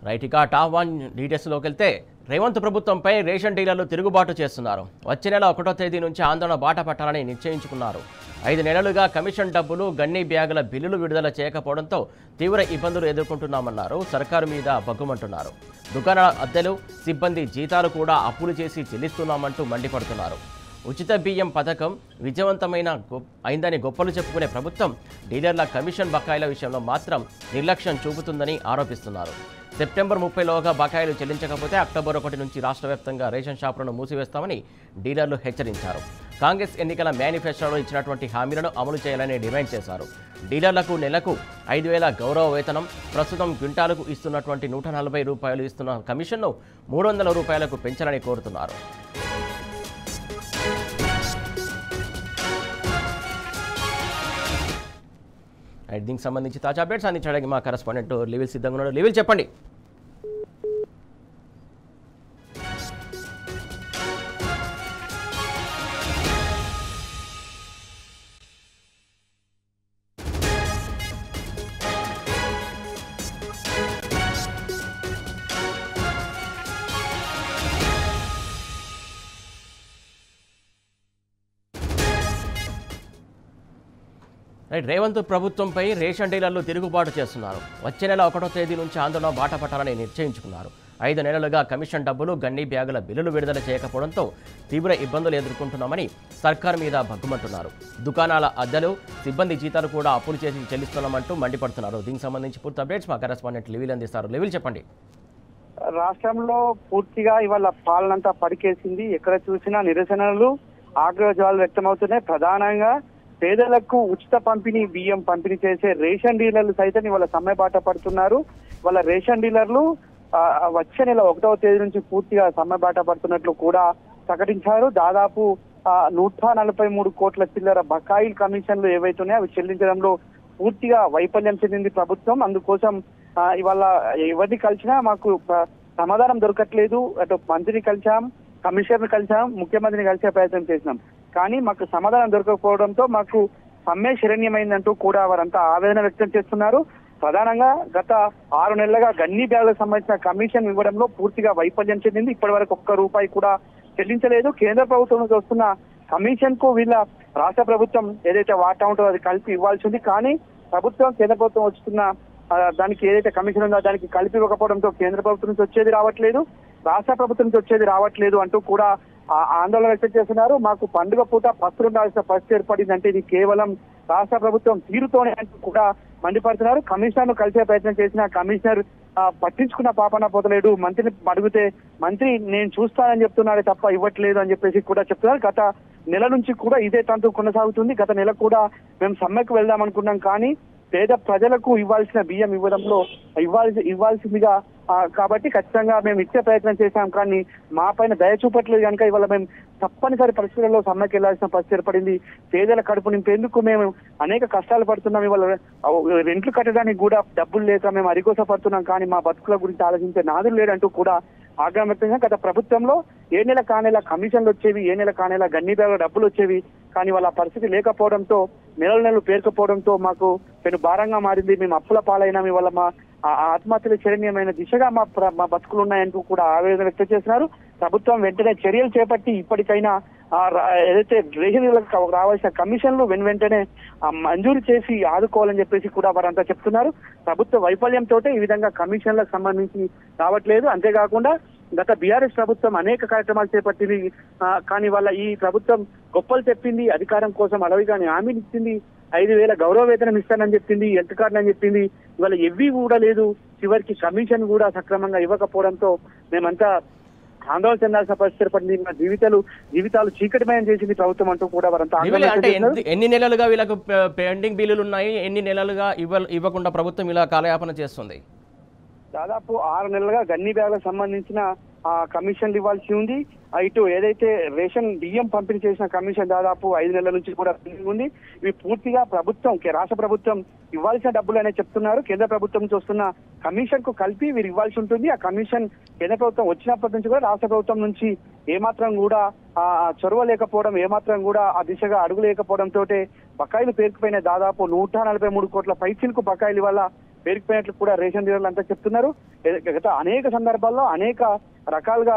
Right ఇక top 1 డీటెయిల్స్లోకి వెళ్తే రేవంత్ ప్రభుత్వంపై రేషన్ డీలర్లు తిరుగుబాటు చేస్తున్నారు. వచ్చే నెల 1వ తేదీ నుంచి ఆందోళన బాట పట్టాలని నిశ్చయించుకున్నారు. 5 నెలలుగా కమిషన్ డబ్బులు, గన్నీ బ్యాగుల బిల్లులు విడుదల చేయకపోవడంతో తీవ్ర ఇబ్బందులు ఎదుర్కొంటున్నామన్నారు. సర్కారు మీద బగ్గుమంటున్నారు. దుకాణాల అద్దెలు, సిబ్బంది జీతాలు కూడా అప్పులు చేసి చెల్లిస్తున్నామంటూ మండిపడుతున్నారు. ఉచిత బియ్యం పథకం అయిందని గొప్పలు చెప్పుకునే ప్రభుత్వం డీలర్ల కమిషన్ బకాయిల విషయంలో మాత్రం నిర్లక్ష్యం చూపుతుందని ఆరోపిస్తున్నారు. సెప్టెంబర్ 30లోగా బకాయిలు చెల్లించకపోతే అక్టోబర్ 1 నుంచి రాష్ట్ర వ్యాప్తంగా రేషన్ షాపులను మూసివేస్తామని డీలర్లు హెచ్చరించారు. కాంగ్రెస్ ఎన్నికల మేనిఫెస్టోలో ఇచ్చినటువంటి హామీలను అమలు చేయాలని డిమాండ్ చేశారు. డీలర్లకు నెలకు 5,000 గౌరవ వేతనం, ప్రస్తుతం క్వింటాలకు ఇస్తున్నటువంటి 140 రూపాయలు ఇస్తున్న కమిషన్ను 300 రూపాయలకు పెంచాలని కోరుతున్నారు. దీనికి సంబంధించి తాజా అప్డేట్స్ అందించడానికి మా కరెస్పాండెంట్ లివిల్ సిద్ధంగా ఉన్నాడు. లివిల్ చెప్పండి. రేవంత్ ప్రభుత్వంపై రేషన్ డీలర్లు తిరుగుబాటు చేస్తున్నారు. వచ్చే నెల 1వ తేదీ నుంచి ఆందోళన బాట పట్టాలని నిశ్చయించుకున్నారు. 5 నెలలుగా కమిషన్ డబ్బులు, గన్నీ బ్యాగుల బిల్లులు విడుదల చేయకపోవడంతో తీవ్ర ఇబ్బందులు ఎదుర్కొంటున్నామని సర్కారు మీద భగ్గుమంటున్నారు. దుకాణాల అద్దెలు, సిబ్బంది జీతాలు కూడా అప్పులు చేసి చెల్లిస్తున్నామంటూ మండిపడుతున్నారు. దీనికి సంబంధించి పూర్తి అప్డేట్స్ మా కరెస్పాండెంట్ లివిల్ అందిస్తారు. లివిల్ చెప్పండి. రాష్ట్రంలో పూర్తిగా ఇవాళ పాలనంతా పడికేసింది. ఎక్కడ చూసినా నిరసనలు, ఆగ్రహజ్వాలు వ్యక్తమవుతున్నాయి. ప్రధానంగా పేదలకు ఉచిత పంపిణీ బియ్యం పంపిణీ చేసే రేషన్ డీలర్లు సైతం ఇవాళ సమ్మె బాట పడుతున్నారు. వాళ్ళ రేషన్ డీలర్లు వచ్చే నెల 1వ తేదీ నుంచి పూర్తిగా సమ్మె బాట పడుతున్నట్లు కూడా ప్రకటించారు. దాదాపు 143 కోట్ల చిల్లర బకాయిల్ కమిషన్లు ఏవైతున్నాయో అవి చెల్లించడంలో పూర్తిగా వైఫల్యం చెందింది ప్రభుత్వం. అందుకోసం ఇవాళ ఎవరిని కలిసినా మాకు సమాధానం దొరకట్లేదు. అటు మంత్రిని కలిసాం, కమిషనర్ని కలిసాం, ముఖ్యమంత్రిని కలిసే ప్రయత్నం చేసినాం. కానీ మాకు సమాధానం దొరకకపోవడంతో మాకు సమ్మె శరణ్యమైందంటూ కూడా వారంతా ఆవేదన వ్యక్తం చేస్తున్నారు. ప్రధానంగా గత 6 నెలలుగా గన్నీ బ్యాగులకు సంబంధించిన కమిషన్ ఇవ్వడంలో పూర్తిగా వైఫల్యం చెందింది. ఇప్పటి వరకు 1 రూపాయి కూడా చెల్లించలేదు. కేంద్ర ప్రభుత్వం నుంచి వస్తున్న కమిషన్ కు వీళ్ళ రాష్ట్ర ప్రభుత్వం ఏదైతే వాటా ఉంటుందో అది కలిపి ఇవ్వాల్సి ఉంది. కానీ కేంద్ర ప్రభుత్వం వస్తున్న దానికి ఏదైతే కమిషన్ ఉందో దానికి కలిపి ఇవ్వకపోవడంతో కేంద్ర ప్రభుత్వం నుంచి వచ్చేది రావట్లేదు, రాష్ట్ర ప్రభుత్వం నుంచి వచ్చేది రావట్లేదు అంటూ కూడా ఆందోళన వ్యక్తం చేస్తున్నారు. మాకు పండుగ పూట పస్తులు ఉండాల్సిన పరిస్థితి ఏర్పడిందంటే ఇది కేవలం రాష్ట్ర ప్రభుత్వం తీరుతోనే అంటూ కూడా మండిపడుతున్నారు. కమిషనర్ ను కలిసే ప్రయత్నం చేసిన కమిషనర్ పట్టించుకున్న పాపన పోతలేడు. మంత్రిని అడిగితే మంత్రి నేను చూస్తానని చెప్తున్నాడే తప్ప ఇవ్వట్లేదు అని చెప్పేసి కూడా చెప్తున్నారు. గత నెల నుంచి కూడా ఇదే తంతు కొనసాగుతుంది. గత నెల కూడా మేము సమ్మెకు వెళ్దాం అనుకున్నాం. కానీ పేద ప్రజలకు ఇవ్వాల్సిన బియ్యం ఇవ్వడంలో ఇవ్వాల్సిందిగా కాబట్టి ఖచ్చితంగా మేము ఇచ్చే ప్రయత్నం చేశాం. కానీ మా పైన దయ చూపట్లేదు కనుక ఇవాళ మేము తప్పనిసరి పరిస్థితుల్లో సమ్మెకి వెళ్లాల్సిన పరిస్థితి ఏర్పడింది. పేదల కడుపు నింపేందుకు మేము అనేక కష్టాలు పడుతున్నాం. ఇవాళ రెంట్లు కట్టడానికి కూడా డబ్బులు లేక మేము అరిగోస పడుతున్నాం. కానీ మా బతుకుల గురించి ఆలోచించే నాదులు లేడంటూ కూడా ఆగ్రహం వ్యక్తంగా గత ప్రభుత్వంలో ఏ నెల కానేలా కమిషన్లు వచ్చేవి, ఏ నెల కానేలా గన్నీ బ్యాగుల డబ్బులు వచ్చేవి. కానీ వాళ్ళ పరిస్థితి లేకపోవడంతో నెలలు పేరుకపోవడంతో మాకు పెను భారంగా మారింది. మేము అప్పుల పాలైనాం. ఇవాళ మా ఆత్మహత్యల శరణ్యమైన దిశగా మా బతుకులు ఉన్నాయంటూ కూడా ఆవేదన వ్యక్తం చేస్తున్నారు. ప్రభుత్వం వెంటనే చర్యలు చేపట్టి ఇప్పటికైనా ఏదైతే రేషన్లకు రావాల్సిన కమిషన్లు వెంటనే మంజూరు చేసి ఆదుకోవాలని చెప్పేసి కూడా వారంతా చెప్తున్నారు. ప్రభుత్వ వైఫల్యంతో ఈ విధంగా కమిషన్లకు సంబంధించి రావట్లేదు. అంతేకాకుండా గత బీఆర్ఎస్ ప్రభుత్వం అనేక కార్యక్రమాలు చేపట్టింది. కానీ వాళ్ళ ఈ ప్రభుత్వం గొప్పలు చెప్పింది, అధికారం కోసం అడవిగాని హామీలు ఇచ్చింది, 5,000 గౌరవ వేతనం ఇస్తానని చెప్పింది, హెల్త్ కార్డు అని చెప్పింది. ఇవాళ ఎవ్వి కూడా లేదు. చివరికి కమిషన్ కూడా సక్రమంగా ఇవ్వకపోవడంతో మేమంతా ఆందోళన చెందాల్సిన పరిస్థితి ఏర్పడింది. మా జీవితాలు చీకటిమయం చేసింది ప్రభుత్వం అంటూ కూడా వారంతా ఎన్ని నెలలుగా వీళ్ళకు పెండింగ్ బిల్లులు ఉన్నాయి, ఎన్ని నెలలుగా ఇవ్వకుండా ప్రభుత్వం ఇలా కాలయాపన చేస్తుంది? దాదాపు 6 నెలలుగా గన్నీ బ్యాగులకు సంబంధించిన కమిషన్లు ఇవ్వాల్సి ఉంది. ఇటు ఏదైతే రేషన్ బియ్యం పంపిణీ చేసిన కమిషన్ దాదాపు 5 నెలల నుంచి కూడా ఉంది. ఇవి పూర్తిగా రాష్ట్ర ప్రభుత్వం ఇవ్వాల్సిన డబ్బులు అనే చెప్తున్నారు. కేంద్ర ప్రభుత్వం నుంచి వస్తున్న కమిషన్ కు కలిపి వీరు ఇవ్వాల్సి ఉంటుంది. ఆ కమిషన్ కేంద్ర ప్రభుత్వం వచ్చినప్పటి నుంచి కూడా రాష్ట్ర ప్రభుత్వం నుంచి ఏమాత్రం కూడా చొరవ లేకపోవడం, ఏమాత్రం కూడా ఆ దిశగా అడుగు లేకపోవడంతో బకాయిలు పేరుకుపోయిన దాదాపు 143 కోట్ల పైచిలకు బకాయిలు వల్ల పేరుకుపోయినట్లు కూడా రేషన్ డీలర్లు అంతా చెప్తున్నారు. గత అనేక సందర్భాల్లో అనేక రకాలుగా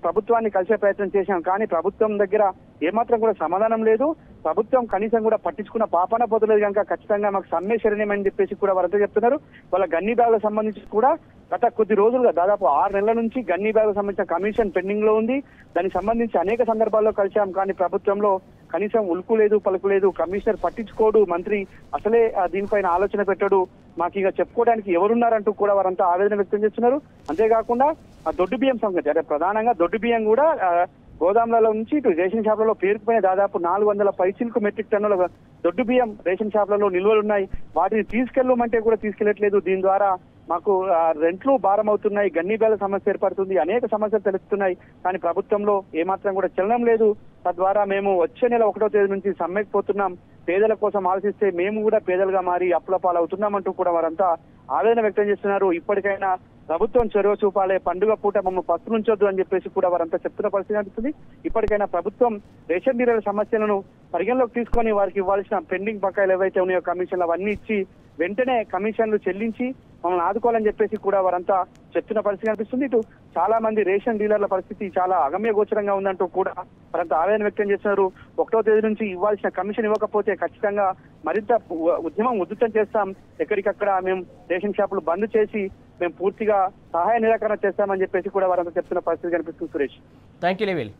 ప్రభుత్వాన్ని కలిసే ప్రయత్నం చేశాం, కానీ ప్రభుత్వం దగ్గర ఏమాత్రం కూడా సమాధానం లేదు. ప్రభుత్వం కనీసం కూడా పట్టించుకున్న పాపన పోతలేదు కనుక ఖచ్చితంగా మాకు సమ్మె శరణ్యమని చెప్పేసి కూడా వారంతా చెప్తున్నారు. వాళ్ళ గన్ని బ్యాగులకు సంబంధించి కూడా గత కొద్ది రోజులుగా దాదాపు 6 నెలల నుంచి గన్ని బ్యాగులకు సంబంధించిన కమిషన్ పెండింగ్ లో ఉంది. దానికి సంబంధించి అనేక సందర్భాల్లో కలిశాం, కానీ ప్రభుత్వంలో కనీసం ఉలుకు లేదు పలుకు లేదు. కమిషనర్ పట్టించుకోడు, మంత్రి అసలే దీనిపైన ఆలోచన పెట్టడు, మాకు ఇక చెప్పుకోవడానికి ఎవరున్నారంటూ కూడా వారంతా ఆవేదన వ్యక్తం చేస్తున్నారు. అంతేకాకుండా ఆ దొడ్డు బియ్యం సంగతి, అంటే ప్రధానంగా దొడ్డు బియ్యం కూడా గోదాములలో నుంచి ఇటు రేషన్ షాపులలో పేరుకుపోయిన దాదాపు 400 పైచిలకు మెట్రిక్ టన్నుల దొడ్డు బియ్యం రేషన్ షాపులలో నిల్వలు ఉన్నాయి. వాటిని తీసుకెళ్ళమంటే కూడా తీసుకెళ్లట్లేదు. దీని ద్వారా మాకు రెంట్లు భారం అవుతున్నాయి, గన్ని బ్యాగుల సమస్య ఏర్పడుతుంది, అనేక సమస్యలు తెలుస్తున్నాయి. కానీ ప్రభుత్వంలో ఏమాత్రం కూడా చలనం లేదు. తద్వారా మేము వచ్చే నెల 1వ తేదీ నుంచి సమ్మెకు పోతున్నాం. పేదల కోసం ఆలోచిస్తే మేము కూడా పేదలుగా మారి అప్పుల పాలవుతున్నామంటూ కూడా వారంతా ఆవేదన వ్యక్తం చేస్తున్నారు. ఇప్పటికైనా ప్రభుత్వం చొరవ చూపాలే, పండుగ పూట మమ్మల్ని పస్తు నుంచొద్దు అని చెప్పేసి కూడా వారంతా చెప్తున్న పరిస్థితి అనిపిస్తుంది. ఇప్పటికైనా ప్రభుత్వం రేషన్ డీలర్ల సమస్యలను పరిగణలోకి తీసుకొని వారికి ఇవ్వాల్సిన పెండింగ్ బకాయిలు ఏవైతే ఉన్నాయో కమిషన్లు అవన్నీ ఇచ్చి వెంటనే కమిషన్లు చెల్లించి మమ్మల్ని ఆదుకోవాలని చెప్పేసి కూడా వారంతా చెప్తున్న పరిస్థితి అనిపిస్తుంది. ఇటు చాలా మంది రేషన్ డీలర్ల పరిస్థితి చాలా అగమ్య గోచరంగా ఉందంటూ కూడా వారంతా ఆవేదన వ్యక్తం చేస్తున్నారు. 1వ తేదీ నుంచి ఇవ్వాల్సిన కమిషన్ ఇవ్వకపోతే ఖచ్చితంగా మరింత ఉద్యమం ఉధృతం చేస్తాం, ఎక్కడికక్కడ మేము రేషన్ షాపులు బంద్ చేసి మేము పూర్తిగా సహాయ నిరాకరణ చేస్తామని చెప్పేసి కూడా వారంతా చెప్తున్న పరిస్థితి కనిపిస్తుంది. Suresh, thank you level.